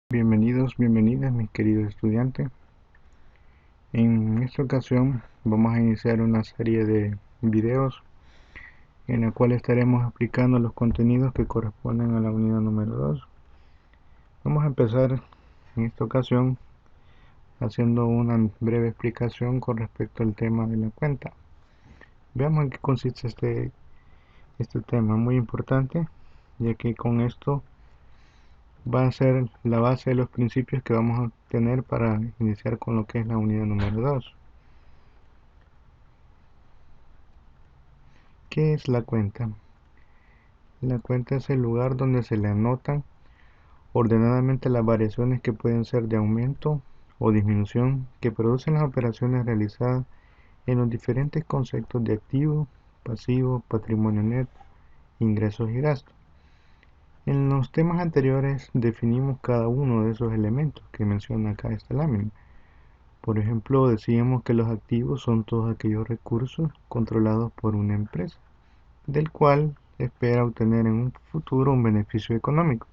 Bienvenidos, bienvenidas mis queridos estudiantes. En esta ocasión vamos a iniciar una serie de videos en la cual estaremos explicando los contenidos que corresponden a la unidad número 2. Vamos a empezar en esta ocasión haciendo una breve explicación con respecto al tema de la cuenta. Veamos en qué consiste este tema muy importante, ya que con esto va a ser la base de los principios que vamos a tener para iniciar con lo que es la unidad número 2. ¿Qué es la cuenta? La cuenta es el lugar donde se le anotan ordenadamente las variaciones que pueden ser de aumento o disminución que producen las operaciones realizadas en los diferentes conceptos de activo, pasivo, patrimonio neto, ingresos y gastos. En los temas anteriores definimos cada uno de esos elementos que menciona acá esta lámina. Por ejemplo, decíamos que los activos son todos aquellos recursos controlados por una empresa, del cual espera obtener en un futuro un beneficio económico.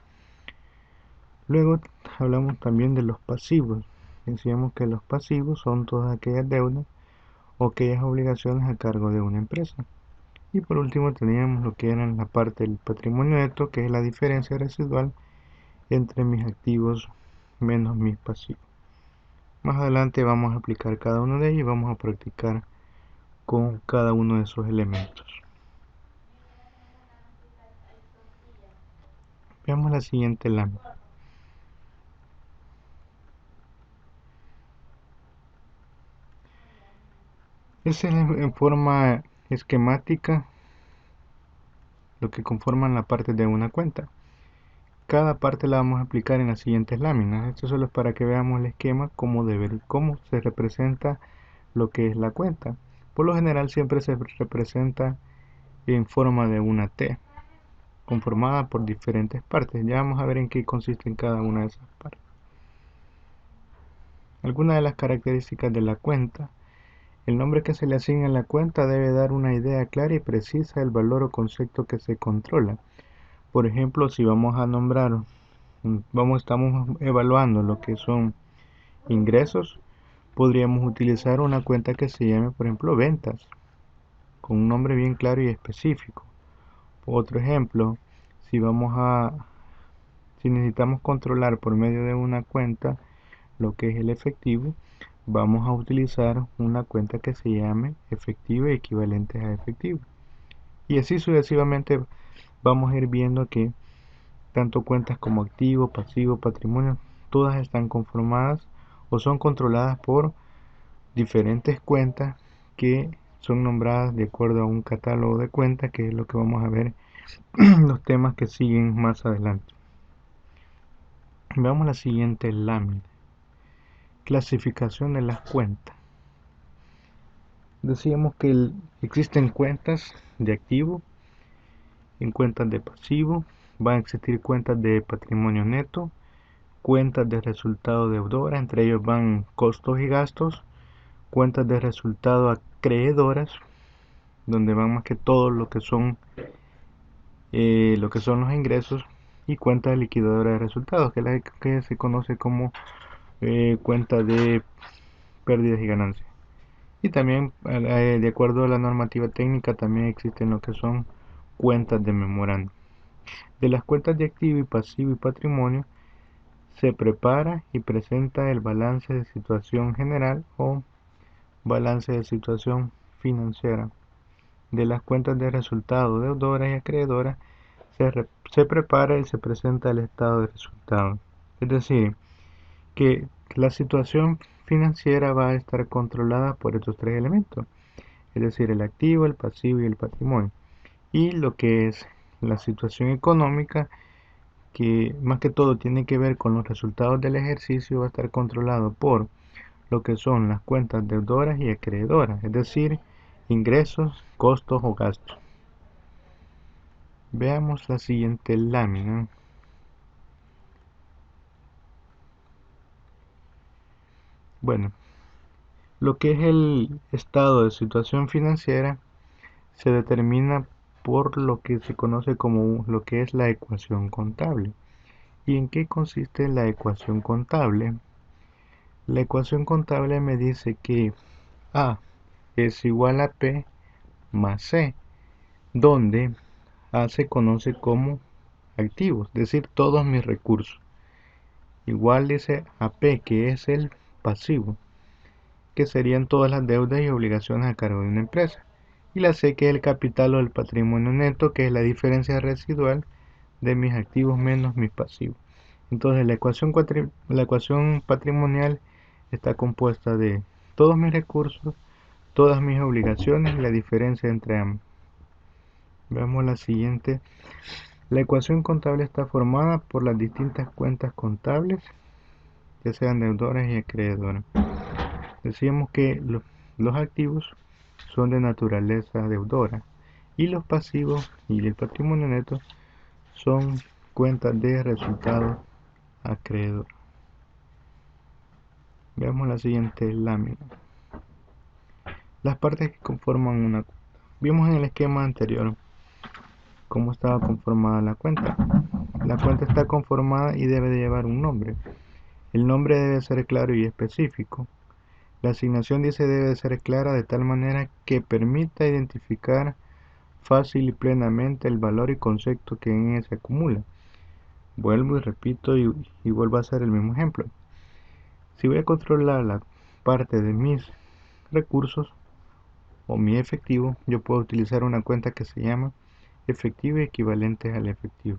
Luego hablamos también de los pasivos. Decíamos que los pasivos son todas aquellas deudas o aquellas obligaciones a cargo de una empresa. Y por último teníamos lo que era la parte del patrimonio neto, que es la diferencia residual entre mis activos menos mis pasivos. Más adelante vamos a aplicar cada uno de ellos y vamos a practicar con cada uno de esos elementos. Veamos la siguiente lámina. Es en forma esquemática lo que conforman la parte de una cuenta. Cada parte la vamos a aplicar en las siguientes láminas. Esto solo es para que veamos el esquema, cómo se representa lo que es la cuenta. Por lo general siempre se representa en forma de una T, conformada por diferentes partes. Ya vamos a ver en qué consiste en cada una de esas partes. Algunas de las características de la cuenta. El nombre que se le asigna a la cuenta debe dar una idea clara y precisa del valor o concepto que se controla. Por ejemplo, si vamos a nombrar, estamos evaluando lo que son ingresos, podríamos utilizar una cuenta que se llame, por ejemplo, ventas, con un nombre bien claro y específico. Otro ejemplo, si necesitamos controlar por medio de una cuenta lo que es el efectivo, vamos a utilizar una cuenta que se llame efectivo y equivalentes a efectivo. Y así sucesivamente vamos a ir viendo que tanto cuentas como activo, pasivo, patrimonio, todas están conformadas o son controladas por diferentes cuentas que son nombradas de acuerdo a un catálogo de cuentas, que es lo que vamos a ver en los temas que siguen más adelante. Veamos la siguiente lámina. Clasificación de las cuentas. Decíamos que existen cuentas de activo, en cuentas de pasivo, van a existir cuentas de patrimonio neto, cuentas de resultado deudora, entre ellos van costos y gastos, cuentas de resultado acreedoras, donde van más que todo lo que son los ingresos, y cuentas liquidadoras de resultados, que es la que se conoce como cuenta de pérdidas y ganancias. Y también, de acuerdo a la normativa técnica, también existen lo que son cuentas de memorando. De las cuentas de activo y pasivo y patrimonio, se prepara y presenta el balance de situación general o balance de situación financiera. De las cuentas de resultados deudoras y acreedoras, se prepara y se presenta el estado de resultados. Es decir, que la situación financiera va a estar controlada por estos tres elementos, es decir, el activo, el pasivo y el patrimonio. Y lo que es la situación económica, que más que todo tiene que ver con los resultados del ejercicio, va a estar controlado por lo que son las cuentas deudoras y acreedoras, es decir, ingresos, costos o gastos. Veamos la siguiente lámina. Bueno, lo que es el estado de situación financiera se determina por lo que se conoce como lo que es la ecuación contable. ¿Y en qué consiste la ecuación contable? La ecuación contable me dice que A es igual a P más C, donde A se conoce como activos, es decir, todos mis recursos. Igual dice a P, que es el pasivo, que serían todas las deudas y obligaciones a cargo de una empresa. Y la C, que es el capital o el patrimonio neto, que es la diferencia residual de mis activos menos mis pasivos. Entonces la ecuación patrimonial está compuesta de todos mis recursos, todas mis obligaciones y la diferencia entre ambos. Veamos la siguiente. La ecuación contable está formada por las distintas cuentas contables, ya sean deudores y acreedores. Decíamos que los activos son de naturaleza deudora y los pasivos y el patrimonio neto son cuentas de resultado acreedor. Veamos la siguiente lámina. Las partes que conforman una cuenta. Vimos en el esquema anterior cómo estaba conformada la cuenta. La cuenta está conformada y debe de llevar un nombre. El nombre debe ser claro y específico. La asignación dice debe ser clara de tal manera que permita identificar fácil y plenamente el valor y concepto que en ella se acumula. Vuelvo y repito y vuelvo a hacer el mismo ejemplo. Si voy a controlar la parte de mis recursos o mi efectivo, yo puedo utilizar una cuenta que se llama efectivo y equivalentes al efectivo,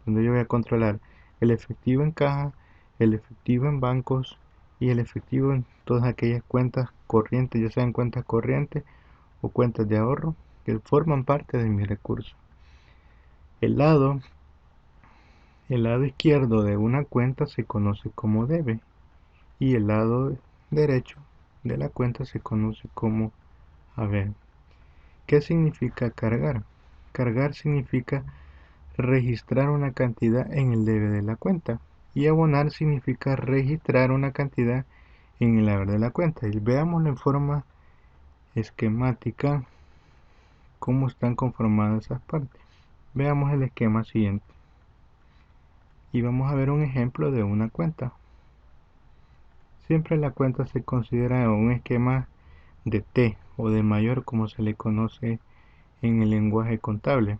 donde yo voy a controlar el efectivo en caja, el efectivo en bancos y el efectivo en todas aquellas cuentas corrientes, ya sean cuentas corrientes o cuentas de ahorro que forman parte de mis recursos. El lado izquierdo de una cuenta se conoce como debe y el lado derecho de la cuenta se conoce como haber. ¿Qué significa cargar? Cargar significa registrar una cantidad en el debe de la cuenta y abonar significa registrar una cantidad en el haber de la cuenta. Y veámoslo en forma esquemática cómo están conformadas esas partes. Veamos el esquema siguiente y vamos a ver un ejemplo de una cuenta. Siempre la cuenta se considera un esquema de T o de mayor, como se le conoce en el lenguaje contable.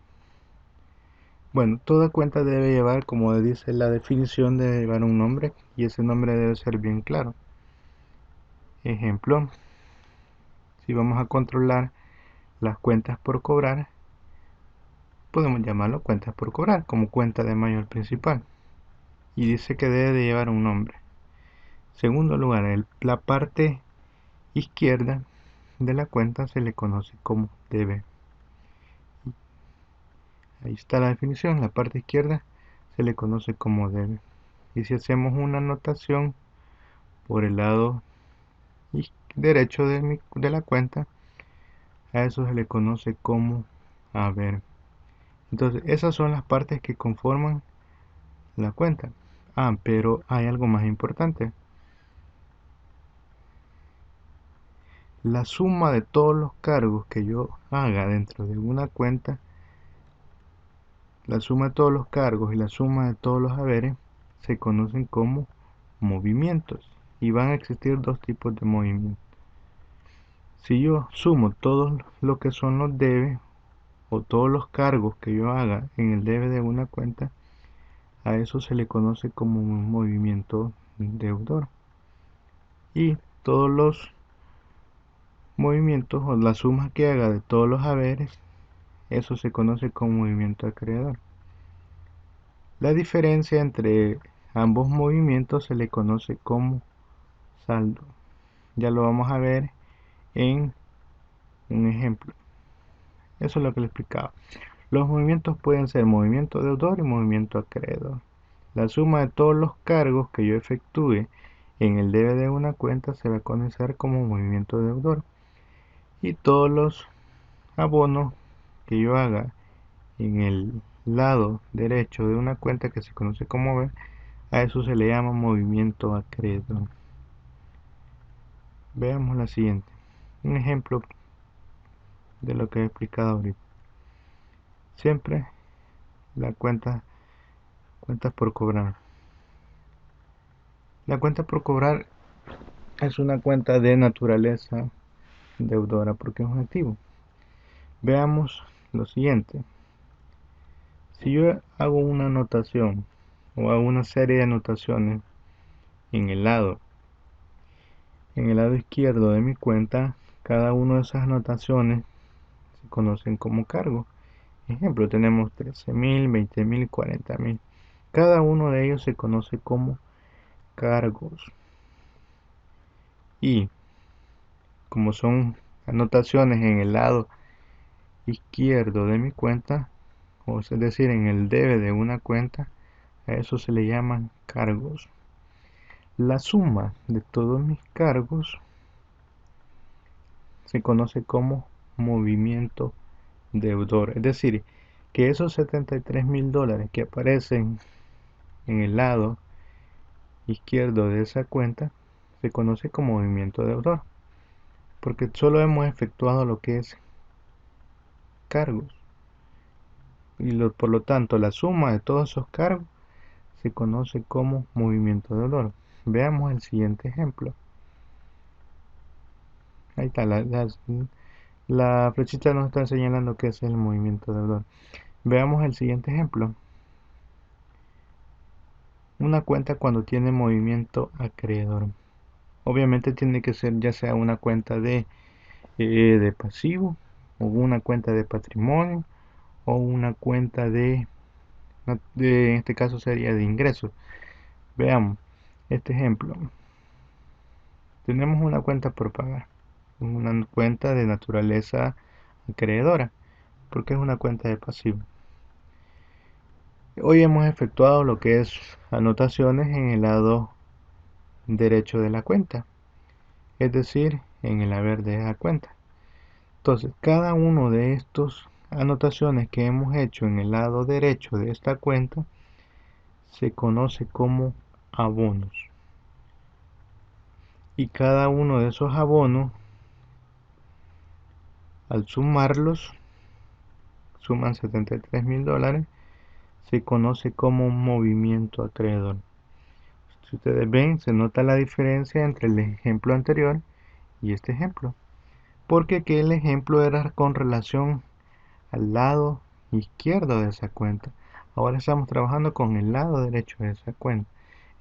Bueno, toda cuenta debe llevar, como dice la definición, debe llevar un nombre y ese nombre debe ser bien claro. Ejemplo, si vamos a controlar las cuentas por cobrar, podemos llamarlo cuentas por cobrar como cuenta de mayor principal y dice que debe de llevar un nombre. Segundo lugar, la parte izquierda de la cuenta se le conoce como debe. Ahí está la definición, la parte izquierda se le conoce como debe. Y si hacemos una anotación por el lado derecho de la cuenta, a eso se le conoce como haber. Entonces, esas son las partes que conforman la cuenta. Pero hay algo más importante. La suma de todos los cargos que yo haga dentro de una cuenta, la suma de todos los cargos y la suma de todos los haberes se conocen como movimientos. Y van a existir dos tipos de movimientos. Si yo sumo todo lo que son los debes o todos los cargos que yo haga en el debe de una cuenta, a eso se le conoce como un movimiento deudor. Y todos los movimientos o la suma que haga de todos los haberes, eso se conoce como movimiento acreedor. La diferencia entre ambos movimientos se le conoce como saldo. Ya lo vamos a ver en un ejemplo. Eso es lo que le explicaba. Los movimientos pueden ser movimiento deudor y movimiento acreedor. La suma de todos los cargos que yo efectúe en el debe de una cuenta se va a conocer como movimiento deudor. Y todos los abonos que yo haga en el lado derecho de una cuenta que se conoce como haber, a eso se le llama movimiento acreedor. Veamos la siguiente. Un ejemplo de lo que he explicado ahorita. Siempre la cuenta Cuentas por cobrar. La cuenta por cobrar es una cuenta de naturaleza deudora porque es un activo. Veamos lo siguiente. Si yo hago una anotación o hago una serie de anotaciones en el lado izquierdo de mi cuenta, cada una de esas anotaciones se conocen como cargo. Ejemplo, tenemos 13.000, 20.000, 40.000. Cada uno de ellos se conoce como cargos. Y como son anotaciones en el lado izquierdo de mi cuenta, o es decir, en el debe de una cuenta, a eso se le llaman cargos. La suma de todos mis cargos se conoce como movimiento deudor. Es decir, que esos $73.000 que aparecen en el lado izquierdo de esa cuenta se conoce como movimiento deudor, porque solo hemos efectuado lo que es cargos y por lo tanto la suma de todos esos cargos se conoce como movimiento deudor. Veamos el siguiente ejemplo. Ahí está, la flechita nos está señalando que es el movimiento deudor. Veamos el siguiente ejemplo. Una cuenta cuando tiene movimiento acreedor. Obviamente tiene que ser ya sea una cuenta de pasivo, o una cuenta de patrimonio, o una cuenta en este caso sería de ingresos. Veamos este ejemplo. Tenemos una cuenta por pagar, una cuenta de naturaleza acreedora, porque es una cuenta de pasivo. Hoy hemos efectuado lo que es anotaciones en el lado derecho de la cuenta, es decir, en el haber de la cuenta. Entonces, cada uno de estos anotaciones que hemos hecho en el lado derecho de esta cuenta se conoce como abonos. Y cada uno de esos abonos, al sumarlos, suman $73.000, se conoce como movimiento acreedor. Si ustedes ven, se nota la diferencia entre el ejemplo anterior y este ejemplo, porque aquí el ejemplo era con relación al lado izquierdo de esa cuenta. Ahora estamos trabajando con el lado derecho de esa cuenta.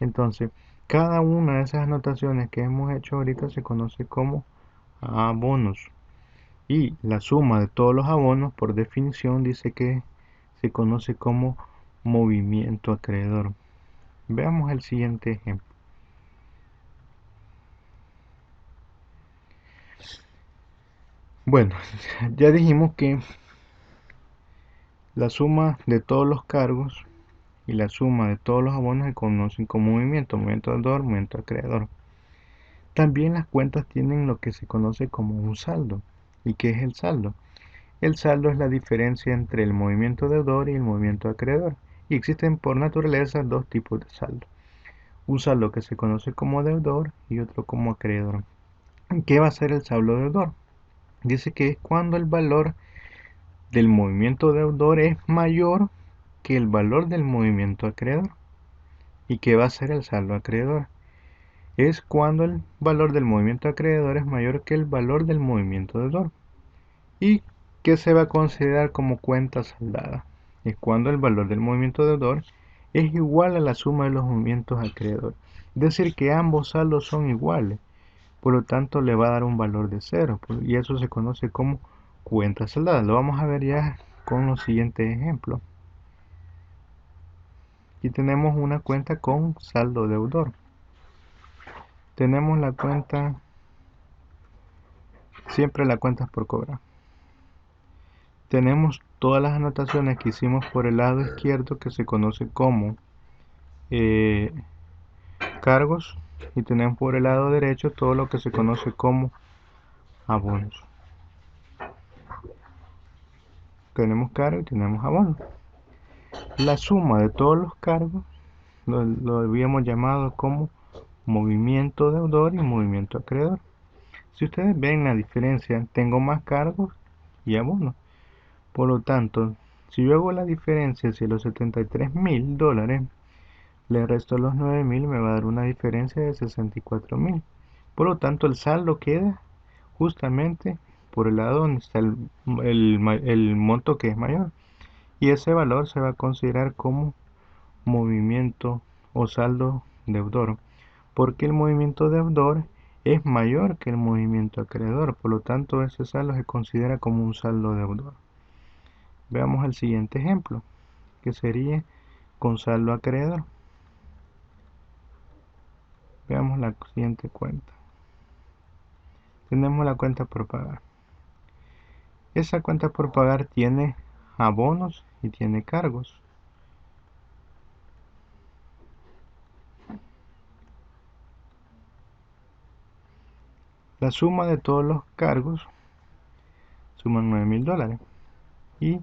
Entonces, cada una de esas anotaciones que hemos hecho ahorita se conoce como abonos. Y la suma de todos los abonos, por definición, dice que se conoce como movimiento acreedor. Veamos el siguiente ejemplo. Bueno, ya dijimos que la suma de todos los cargos y la suma de todos los abonos se conocen como movimiento deudor, movimiento acreedor. También las cuentas tienen lo que se conoce como un saldo. ¿Y qué es el saldo? El saldo es la diferencia entre el movimiento deudor y el movimiento acreedor. Y existen por naturaleza dos tipos de saldo. Un saldo que se conoce como deudor y otro como acreedor. ¿Qué va a ser el saldo deudor? Dice que es cuando el valor del movimiento deudor es mayor que el valor del movimiento acreedor. ¿Y qué va a ser el saldo acreedor? Es cuando el valor del movimiento acreedor es mayor que el valor del movimiento deudor. ¿Y qué se va a considerar como cuenta saldada? Es cuando el valor del movimiento deudor es igual a la suma de los movimientos acreedores. Es decir, que ambos saldos son iguales. Por lo tanto, le va a dar un valor de 0. Y eso se conoce como cuenta saldada. Lo vamos a ver ya con los siguientes ejemplos. Aquí tenemos una cuenta con saldo deudor. Tenemos la cuenta, siempre la cuenta por cobrar. Tenemos todas las anotaciones que hicimos por el lado izquierdo que se conoce como cargos, y tenemos por el lado derecho todo lo que se conoce como abonos. Tenemos cargos y tenemos abonos. La suma de todos los cargos lo habíamos llamado como movimiento deudor y movimiento acreedor. Si ustedes ven la diferencia, tengo más cargos y abonos. Por lo tanto, Si yo hago la diferencia, si los $73.000 le resto los 9.000, me va a dar una diferencia de 64.000. Por lo tanto, el saldo queda justamente por el lado donde está el monto que es mayor. Y ese valor se va a considerar como movimiento o saldo deudor, porque el movimiento deudor es mayor que el movimiento acreedor. Por lo tanto, ese saldo se considera como un saldo deudor. Veamos el siguiente ejemplo, que sería con saldo acreedor. Veamos la siguiente cuenta. Tenemos la cuenta por pagar. Esa cuenta por pagar tiene abonos y tiene cargos. La suma de todos los cargos suman $9.000 y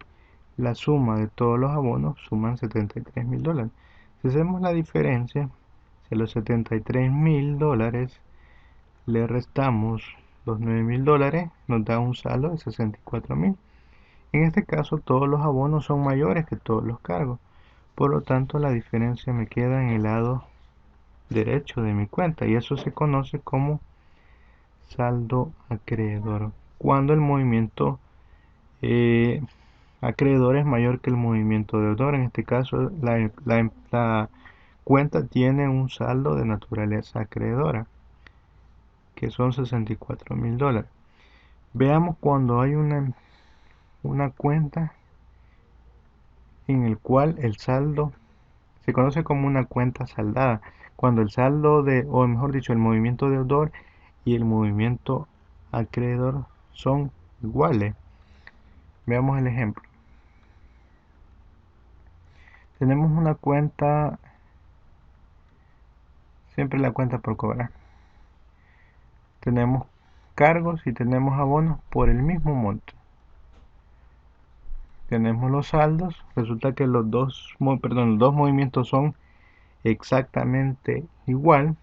la suma de todos los abonos suman $73.000. Si hacemos la diferencia, si a los $73.000 le restamos los $9.000, nos da un saldo de $64.000. En este caso, todos los abonos son mayores que todos los cargos. Por lo tanto, la diferencia me queda en el lado derecho de mi cuenta y eso se conoce como saldo acreedor. Cuando el movimiento acreedor es mayor que el movimiento deudor, en este caso la cuenta tiene un saldo de naturaleza acreedora, que son $64.000. Veamos cuando hay una cuenta en el cual el saldo se conoce como una cuenta saldada, cuando el saldo o mejor dicho, el movimiento deudor y el movimiento acreedor son iguales. Veamos el ejemplo. Tenemos una cuenta, siempre la cuenta por cobrar. Tenemos cargos y tenemos abonos por el mismo monto. Tenemos los saldos, resulta que los dos movimientos son exactamente igual.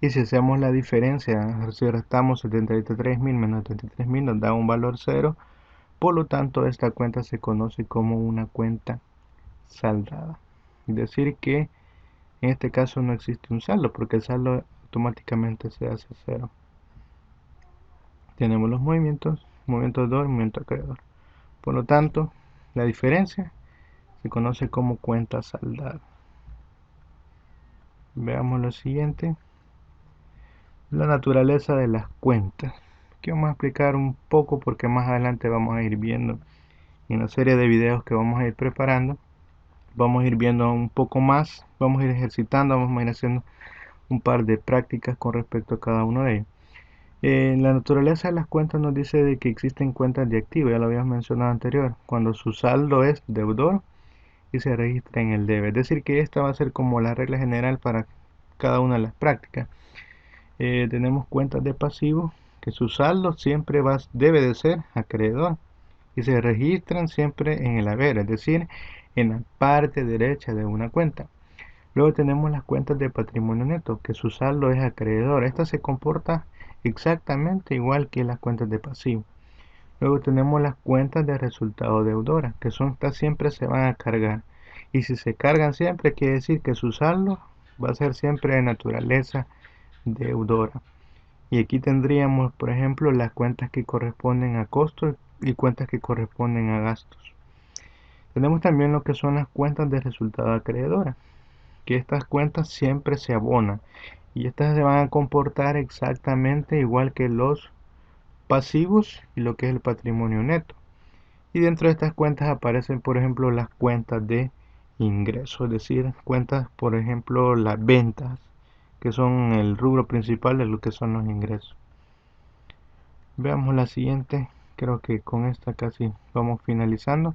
Y si hacemos la diferencia, si restamos 73.000 menos 73.000 nos da un valor 0. Por lo tanto, esta cuenta se conoce como una cuenta saldada. Es decir que en este caso no existe un saldo porque el saldo automáticamente se hace 0. Tenemos los movimientos, movimiento deudor y movimiento acreedor. Por lo tanto, la diferencia se conoce como cuenta saldada. Veamos lo siguiente. La naturaleza de las cuentas. Aquí vamos a explicar un poco porque más adelante vamos a ir viendo en la serie de videos que vamos a ir preparando. Vamos a ir viendo un poco más, vamos a ir ejercitando, vamos a ir haciendo un par de prácticas con respecto a cada uno de ellos. La naturaleza de las cuentas nos dice de que existen cuentas de activo, ya lo habíamos mencionado anterior, cuando su saldo es deudor y se registra en el debe. Es decir que esta va a ser como la regla general para cada una de las prácticas. Tenemos cuentas de pasivo que su saldo siempre debe de ser acreedor y se registran siempre en el haber, es decir, en la parte derecha de una cuenta. Luego tenemos las cuentas de patrimonio neto, que su saldo es acreedor. Esta se comporta exactamente igual que las cuentas de pasivo. Luego tenemos las cuentas de resultado deudora, que estas siempre se van a cargar. Y si se cargan siempre, quiere decir que su saldo va a ser siempre de naturaleza deudora. Y aquí tendríamos, por ejemplo, las cuentas que corresponden a costos y cuentas que corresponden a gastos. Tenemos también lo que son las cuentas de resultado acreedora, que estas cuentas siempre se abonan y estas se van a comportar exactamente igual que los pasivos y lo que es el patrimonio neto. Y dentro de estas cuentas aparecen, por ejemplo, las cuentas de ingreso, es decir, cuentas, por ejemplo, las ventas, que son el rubro principal de lo que son los ingresos. Veamos la siguiente, creo que con esta casi vamos finalizando.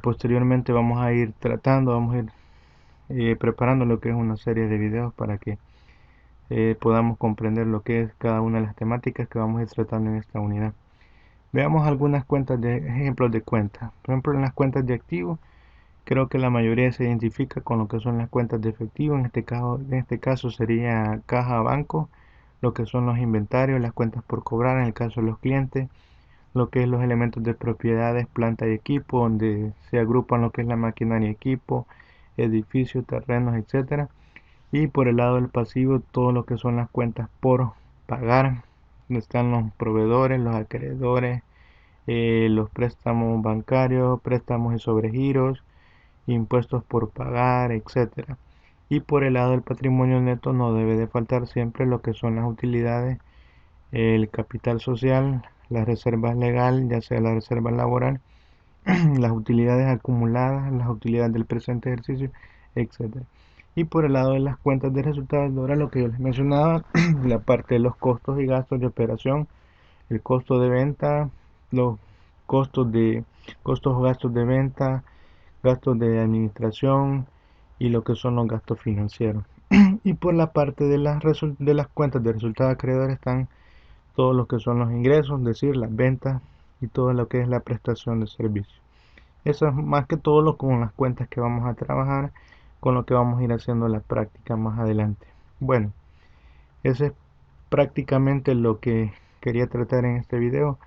Posteriormente vamos a ir vamos a ir preparando lo que es una serie de videos para que podamos comprender lo que es cada una de las temáticas que vamos a ir tratando en esta unidad. Veamos algunas ejemplos de cuentas. Por ejemplo, en las cuentas de activos, creo que la mayoría se identifica con lo que son las cuentas de efectivo. En este caso sería caja banco, lo que son los inventarios, las cuentas por cobrar en el caso de los clientes, lo que es los elementos de propiedades, planta y equipo, donde se agrupan lo que es la maquinaria y equipo, edificios, terrenos, etcétera. Y por el lado del pasivo, todo lo que son las cuentas por pagar, donde están los proveedores, los acreedores, los préstamos bancarios, préstamos y sobregiros, impuestos por pagar, etcétera. Y por el lado del patrimonio neto no debe de faltar siempre lo que son las utilidades, el capital social, las reservas legal, ya sea la reserva laboral, las utilidades acumuladas, las utilidades del presente ejercicio, etcétera. Y por el lado de las cuentas de resultados, ahora lo que yo les mencionaba, la parte de los costos y gastos de operación, el costo de venta, los costos o gastos de venta, gastos de administración y lo que son los gastos financieros. Y por la parte de de las cuentas de resultados acreedores están todo lo que son los ingresos, es decir, las ventas y todo lo que es la prestación de servicio. Eso es más que todo lo con las cuentas que vamos a trabajar, con lo que vamos a ir haciendo la práctica más adelante. Bueno, eso es prácticamente lo que quería tratar en este video.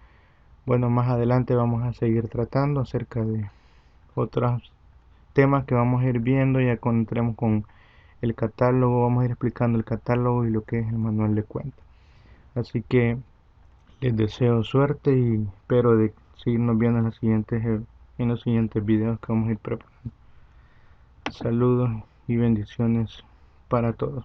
Bueno, más adelante vamos a seguir tratando acerca de otros temas que vamos a ir viendo ya cuando entremos con el catálogo, vamos a ir explicando el catálogo y lo que es el manual de cuentas. Así que les deseo suerte y espero de seguirnos viendo en los siguientes videos que vamos a ir preparando. Saludos y bendiciones para todos.